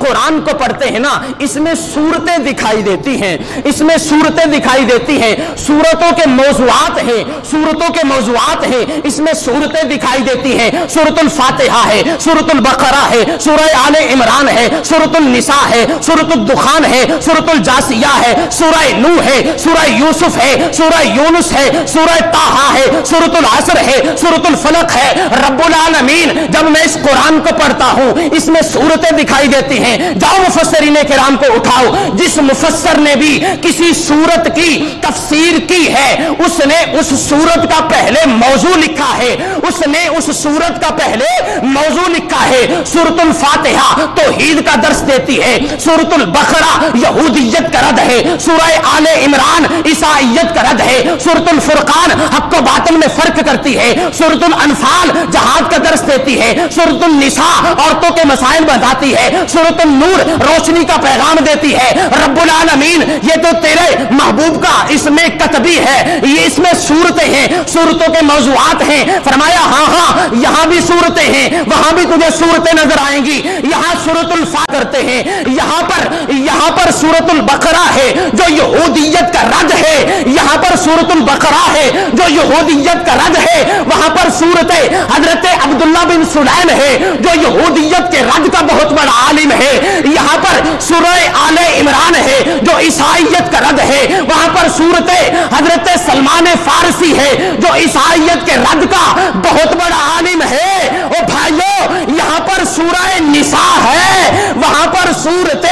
قرآن کو پڑھتے ہیں نا اس میں صورتیں دکھائی دیتی ہیں، اس میں صورتیں دکھائی دیتی ہیں، سورتوں کے موضوعات ہیں، سورتوں کے موضوعات ہیں، اس میں صورتیں دکھائی دیتی ہیں۔ سورۃ الفاتحہ ہے، سورۃ البقرہ ہے، سورہ آل عمران ہے، سورۃ النساء ہے، سورۃ الدخان ہے، سورۃ الجاثیہ ہے، سورہ نوح ہے، سورہ یوسف ہے، سورہ یونس ہے، سورہ طٰہٰ ہے، سورۃ العصر ہے، سورۃ الفلق ہے۔ رب العالمین جب میں اس قرآن کو پڑھتا ہوں اس میں صورتیں دکھائی دیتی ہیں۔ جاؤ مفسرین کرام کو اٹھاؤ، جس مفسر نے بھی کسی سورت کی تفسیر کی ہے اس نے اس سورت کا پہلے موضوع لکھا ہے، اس نے اس سورت کا پہلے موضوع لکھا ہے۔ سورۃ الفاتحہ توحید کا درس دیتی ہے، سورۃ البقرہ یہودیت کا رد ہے، سورہ آل عمران عیسائیت کا رد ہے، سورۃ الفرقان حق و باطل میں فرق کرتی ہے، سورۃ الانفال جہاد کا درس دیتی ہے، سورۃ النساء عورتوں کے مسائل بتاتی ہے، سورۃ النور روشنی کا پیغام دیتی ہے۔ رب العالمین یہ تو تیرے محبوب کا اس میں کتبی ہے، یہ اس میں صورتیں ہیں، صورتوں کے موضوعات ہیں۔ فرمایا ہاں ہاں یہاں بھی صورتیں ہیں، وہاں بھی تجھے صورتیں نظر آئیں گی۔ یہاں سورۃ الفاتحہ کرتے ہیں، یہاں پر سورۃ البقرہ ہے جو یہودیت کا رد ہے، یہاں پر سورۃ البقرہ ہے جو یہودیت کا رد ہے، وہاں پر سورت حضرت عبداللہ بن سلیم ہے جو یہودیت کے رد کا بہت بڑا عالم ہے، یہاں پر سورہ آل عمران ہے جو عیسائیت کا رد ہے، وہاں پر سورت حضرت سلمان فارسی ہے جو عیسائیت کے رد کا بہت بڑا عالم ہے۔ او بھائیو یہاں پر سورہ نساء ہے، وہاں پر سورت